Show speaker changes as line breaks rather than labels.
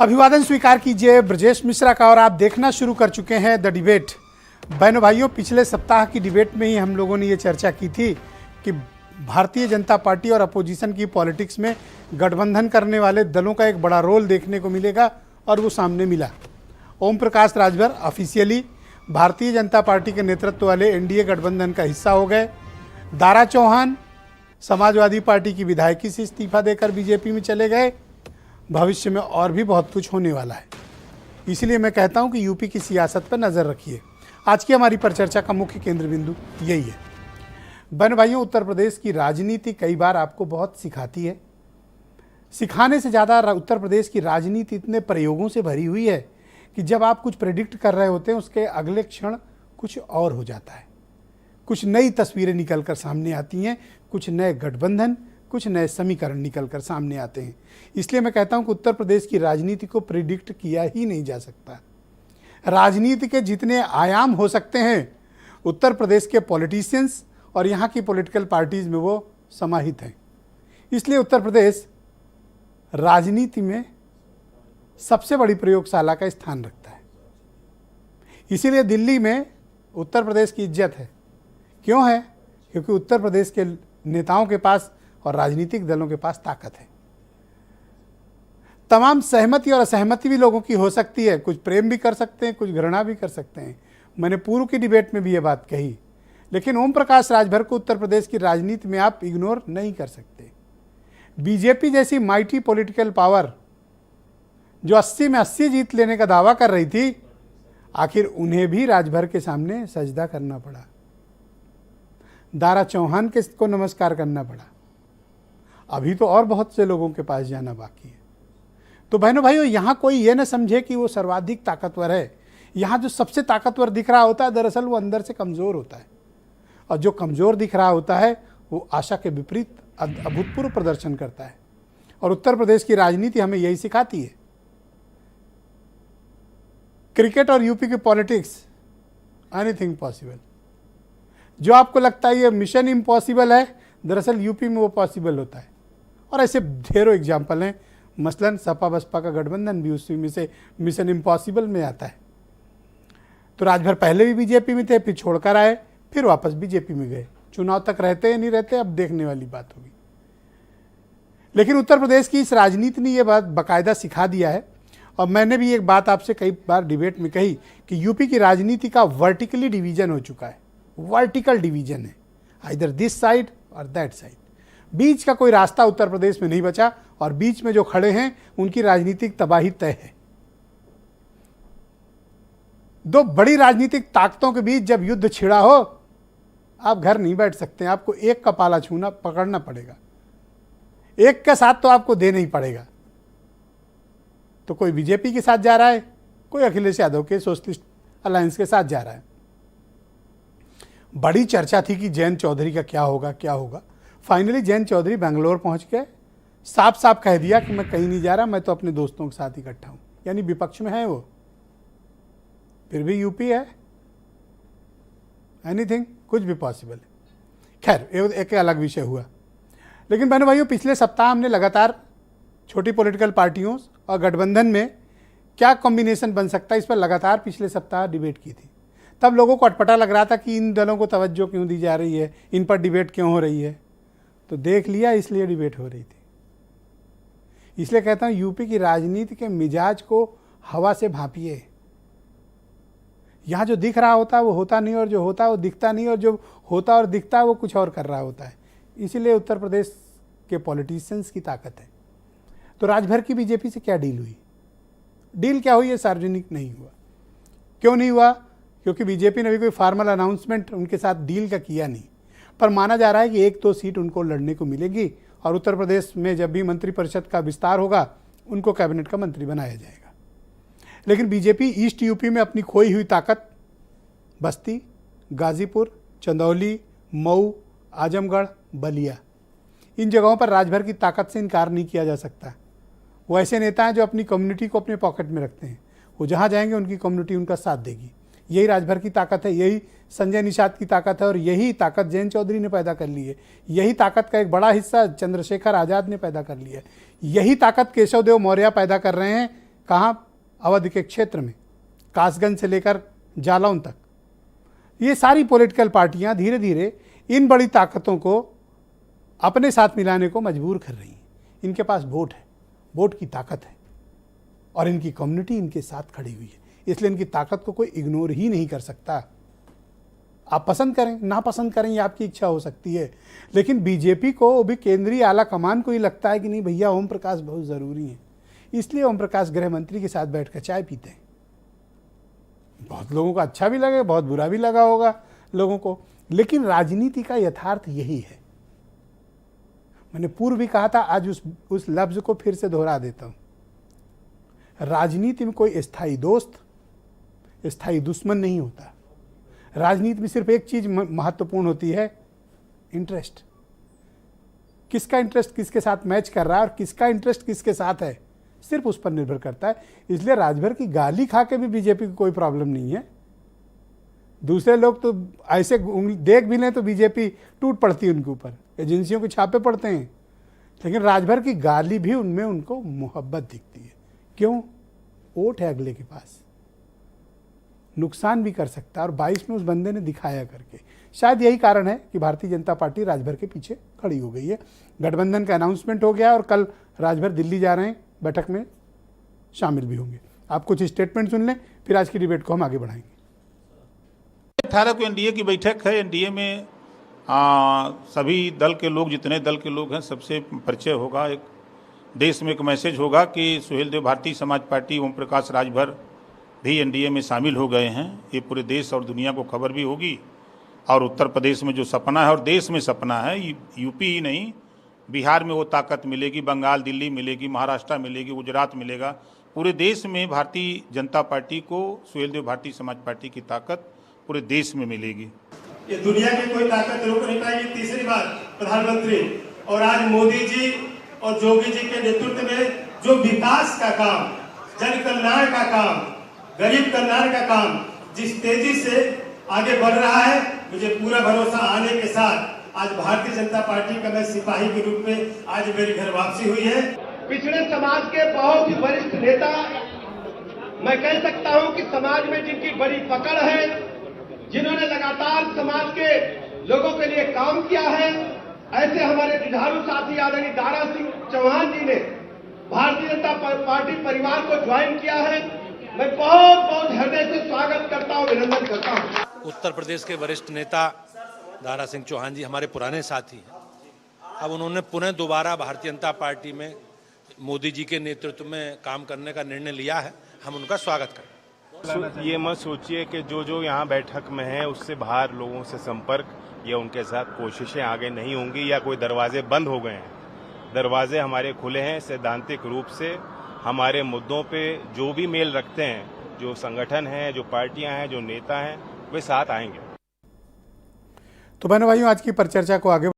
अभिवादन स्वीकार कीजिए ब्रजेश मिश्रा का। और आप देखना शुरू कर चुके हैं द डिबेट। बहनों भाइयों, पिछले सप्ताह की डिबेट में ही हम लोगों ने ये चर्चा की थी कि भारतीय जनता पार्टी और अपोजिशन की पॉलिटिक्स में गठबंधन करने वाले दलों का एक बड़ा रोल देखने को मिलेगा, और वो सामने मिला। ओम प्रकाश राजभर ऑफिशियली भारतीय जनता पार्टी के नेतृत्व वाले एनडीए गठबंधन का हिस्सा हो गए। दारा चौहान समाजवादी पार्टी की विधायकी से इस्तीफा देकर बीजेपी में चले गए। भविष्य में और भी बहुत कुछ होने वाला है, इसलिए मैं कहता हूं कि यूपी की सियासत पर नज़र रखिए। आज की हमारी परिचर्चा का मुख्य केंद्र बिंदु यही है। बहन भाइयों, उत्तर प्रदेश की राजनीति कई बार आपको बहुत सिखाती है। सिखाने से ज़्यादा उत्तर प्रदेश की राजनीति इतने प्रयोगों से भरी हुई है कि जब आप कुछ प्रेडिक्ट कर रहे होते हैं उसके अगले क्षण कुछ और हो जाता है। कुछ नई तस्वीरें निकल कर सामने आती हैं, कुछ नए गठबंधन, कुछ नए समीकरण निकल कर सामने आते हैं। इसलिए मैं कहता हूं कि उत्तर प्रदेश की राजनीति को प्रिडिक्ट किया ही नहीं जा सकता। राजनीति के जितने आयाम हो सकते हैं उत्तर प्रदेश के पॉलिटिशियंस और यहाँ की पॉलिटिकल पार्टीज में वो समाहित हैं। इसलिए उत्तर प्रदेश राजनीति में सबसे बड़ी प्रयोगशाला का स्थान रखता है। इसीलिए दिल्ली में उत्तर प्रदेश की इज्जत है। क्यों है? क्योंकि उत्तर प्रदेश के नेताओं के पास और राजनीतिक दलों के पास ताकत है। तमाम सहमति और असहमति भी लोगों की हो सकती है, कुछ प्रेम भी कर सकते हैं, कुछ घृणा भी कर सकते हैं। मैंने पूर्व की डिबेट में भी ये बात कही, लेकिन ओम प्रकाश राजभर को उत्तर प्रदेश की राजनीति में आप इग्नोर नहीं कर सकते। बीजेपी जैसी माइटी पॉलिटिकल पावर जो 80 में 80 जीत लेने का दावा कर रही थी, आखिर उन्हें भी राजभर के सामने सजदा करना पड़ा, दारा चौहान को नमस्कार करना पड़ा। अभी तो और बहुत से लोगों के पास जाना बाकी है। तो बहनों भाइयों, यहाँ कोई ये न समझे कि वो सर्वाधिक ताकतवर है। यहाँ जो सबसे ताकतवर दिख रहा होता है, दरअसल वो अंदर से कमज़ोर होता है, और जो कमज़ोर दिख रहा होता है वो आशा के विपरीत अभूतपूर्व प्रदर्शन करता है। और उत्तर प्रदेश की राजनीति हमें यही सिखाती है। क्रिकेट और यूपी की पॉलिटिक्स, एनीथिंग पॉसिबल। जो आपको लगता है ये मिशन इम्पॉसिबल है, दरअसल यूपी में वो पॉसिबल होता है। और ऐसे ढेरों एग्जाम्पल हैं। मसलन सपा बसपा का गठबंधन भी उसी में से मिशन इम्पॉसिबल में आता है। तो राजभर पहले भी बीजेपी में थे, फिर छोड़कर आए, फिर वापस बीजेपी में गए। चुनाव तक रहते या नहीं रहते, अब देखने वाली बात होगी। लेकिन उत्तर प्रदेश की इस राजनीति ने यह बात बाकायदा सिखा दिया है। और मैंने भी एक बात आपसे कई बार डिबेट में कही कि यूपी की राजनीति का वर्टिकली डिवीजन हो चुका है। वर्टिकल डिवीजन है, आइदर दिस साइड और दैट साइड। बीच का कोई रास्ता उत्तर प्रदेश में नहीं बचा, और बीच में जो खड़े हैं उनकी राजनीतिक तबाही तय है। दो बड़ी राजनीतिक ताकतों के बीच जब युद्ध छिड़ा हो, आप घर नहीं बैठ सकते। आपको एक का पाला छूना पकड़ना पड़ेगा, एक का साथ तो आपको देना ही पड़ेगा। तो कोई बीजेपी के साथ जा रहा है, कोई अखिलेश यादव के सोशलिस्ट अलायंस के साथ जा रहा है। बड़ी चर्चा थी कि जयंत चौधरी का क्या होगा। फाइनली जयंत चौधरी बेंगलोर पहुंच के साफ साफ कह दिया कि मैं कहीं नहीं जा रहा, मैं तो अपने दोस्तों के साथ इकट्ठा हूं। यानी विपक्ष में है वो, फिर भी यूपी है। एनीथिंग, कुछ भी पॉसिबल है। खैर, एक अलग विषय हुआ। लेकिन बहनों भाइयों, पिछले सप्ताह हमने लगातार छोटी पॉलिटिकल पार्टियों और गठबंधन में क्या कॉम्बिनेशन बन सकता है, इस पर लगातार पिछले सप्ताह डिबेट की थी। तब लोगों को अटपटा लग रहा था कि इन दलों को तवज्जो क्यों दी जा रही है, इन पर डिबेट क्यों हो रही है। तो देख लिया, इसलिए डिबेट हो रही थी। इसलिए कहता हूं, यूपी की राजनीति के मिजाज को हवा से भांपिए। यहाँ जो दिख रहा होता है वो होता नहीं, और जो होता है वो दिखता नहीं, और जो होता और दिखता है वो कुछ और कर रहा होता है। इसीलिए उत्तर प्रदेश के पॉलिटिशियंस की ताकत है। तो राजभर की बीजेपी से क्या डील हुई? डील क्या हुई, ये सार्वजनिक नहीं हुआ। क्यों नहीं हुआ? क्योंकि बीजेपी ने भी कोई फॉर्मल अनाउंसमेंट उनके साथ डील का किया नहीं। पर माना जा रहा है कि 1-2 सीट उनको लड़ने को मिलेगी, और उत्तर प्रदेश में जब भी मंत्रिपरिषद का विस्तार होगा उनको कैबिनेट का मंत्री बनाया जाएगा। लेकिन बीजेपी ईस्ट यूपी में अपनी खोई हुई ताकत बस्ती, गाजीपुर, चंदौली, मऊ, आजमगढ़, बलिया, इन जगहों पर राजभर की ताकत से इनकार नहीं किया जा सकता। वो ऐसे नेता हैं जो अपनी कम्युनिटी को अपने पॉकेट में रखते हैं। वो जहाँ जाएंगे उनकी कम्युनिटी उनका साथ देगी। यही राजभर की ताकत है, यही संजय निषाद की ताकत है, और यही ताकत जयंत चौधरी ने पैदा कर ली है। यही ताकत का एक बड़ा हिस्सा चंद्रशेखर आज़ाद ने पैदा कर लिया है। यही ताकत केशव देव मौर्य पैदा कर रहे हैं कहाँ? अवध के क्षेत्र में, कासगंज से लेकर जालौन तक। ये सारी पॉलिटिकल पार्टियां धीरे धीरे इन बड़ी ताकतों को अपने साथ मिलाने को मजबूर कर रही हैं। इनके पास वोट है, वोट की ताकत है, और इनकी कम्युनिटी इनके साथ खड़ी हुई है, इसलिए इनकी ताकत को कोई इग्नोर ही नहीं कर सकता। आप पसंद करें ना पसंद करें, ये आपकी इच्छा हो सकती है, लेकिन बीजेपी को, वो भी केंद्रीय आला कमान को ही लगता है कि नहीं भैया ओम प्रकाश बहुत ज़रूरी है, इसलिए ओम प्रकाश गृह मंत्री के साथ बैठकर चाय पीते हैं। बहुत लोगों को अच्छा भी लगे, बहुत बुरा भी लगा होगा लोगों को, लेकिन राजनीति का यथार्थ यही है। मैंने पूर्व भी कहा था, आज उस लफ्ज को फिर से दोहरा देता हूं। राजनीति में कोई स्थायी दोस्त, स्थायी दुश्मन नहीं होता। राजनीति में सिर्फ एक चीज महत्वपूर्ण होती है, इंटरेस्ट। किसका इंटरेस्ट किसके साथ मैच कर रहा है और किसका इंटरेस्ट किसके साथ है, सिर्फ उस पर निर्भर करता है। इसलिए राजभर की गाली खा के भी बीजेपी को कोई प्रॉब्लम नहीं है। दूसरे लोग तो ऐसे देख भी लें तो बीजेपी टूट पड़ती है उनके ऊपर, एजेंसियों के छापे पड़ते हैं, लेकिन राजभर की गाली भी उनमें उनको मोहब्बत दिखती है। क्यों? वोट है अगले के पास, नुकसान भी कर सकता है, और 22 में उस बंदे ने दिखाया करके। शायद यही कारण है कि भारतीय जनता पार्टी राजभर के पीछे खड़ी हो गई है। गठबंधन का अनाउंसमेंट हो गया और कल राजभर दिल्ली जा रहे हैं, बैठक में शामिल भी होंगे। आप कुछ स्टेटमेंट सुन लें, फिर आज की डिबेट को हम आगे बढ़ाएंगे।
18 को एनडीए की बैठक है। एनडीए में सभी दल के लोग, जितने दल के लोग हैं, सबसे परिचय होगा। एक देश में एक मैसेज होगा कि सुहेल देव भारतीय समाज पार्टी, ओम प्रकाश राजभर भी एनडीए में शामिल हो गए हैं। ये पूरे देश और दुनिया को खबर भी होगी। और उत्तर प्रदेश में जो सपना है और देश में सपना है, यूपी ही नहीं, बिहार में वो ताकत मिलेगी, बंगाल, दिल्ली मिलेगी, महाराष्ट्र मिलेगी, गुजरात मिलेगा। पूरे देश में भारतीय जनता पार्टी को, सुहेल देव भारतीय समाज पार्टी की ताकत पूरे देश में मिलेगी।
ये दुनिया की कोई ताकत रोक नहीं पाएगी। तीसरी बात, प्रधानमंत्री और आज मोदी जी और योगी जी के नेतृत्व में जो विकास का काम, जन कल्याण का काम, गरीब कल्याण का काम जिस तेजी से आगे बढ़ रहा है, मुझे पूरा भरोसा आने के साथ आज भारतीय जनता पार्टी का मैं सिपाही के रूप में आज मेरी घर वापसी हुई है। पिछड़े समाज के बहुत ही वरिष्ठ नेता, मैं कह सकता हूं कि समाज में जिनकी बड़ी पकड़ है, जिन्होंने लगातार समाज के लोगों के लिए काम किया है, ऐसे हमारे जुझारू साथी आदरणीय दारा सिंह चौहान जी ने भारतीय जनता पार्टी परिवार को ज्वाइन किया है। मैं बहुत बहुत हृदय से स्वागत करता हूं, अभिनंदन करता हूं।
उत्तर प्रदेश के वरिष्ठ नेता दारा सिंह चौहान जी हमारे पुराने साथी हैं। अब उन्होंने पुनः दोबारा भारतीय जनता पार्टी में मोदी जी के नेतृत्व में काम करने का निर्णय लिया है। हम उनका स्वागत करें।
ये मत सोचिए कि जो यहाँ बैठक में है उससे बाहर लोगों से संपर्क या उनके साथ कोशिशें आगे नहीं होंगी या कोई दरवाजे बंद हो गए हैं। दरवाजे हमारे खुले हैं। सैद्धांतिक रूप से हमारे मुद्दों पे जो भी मेल रखते हैं, जो संगठन है, जो पार्टियां हैं, जो नेता हैं, वे साथ आएंगे।
तो बहनों भाइयों, आज की परिचर्चा को आगे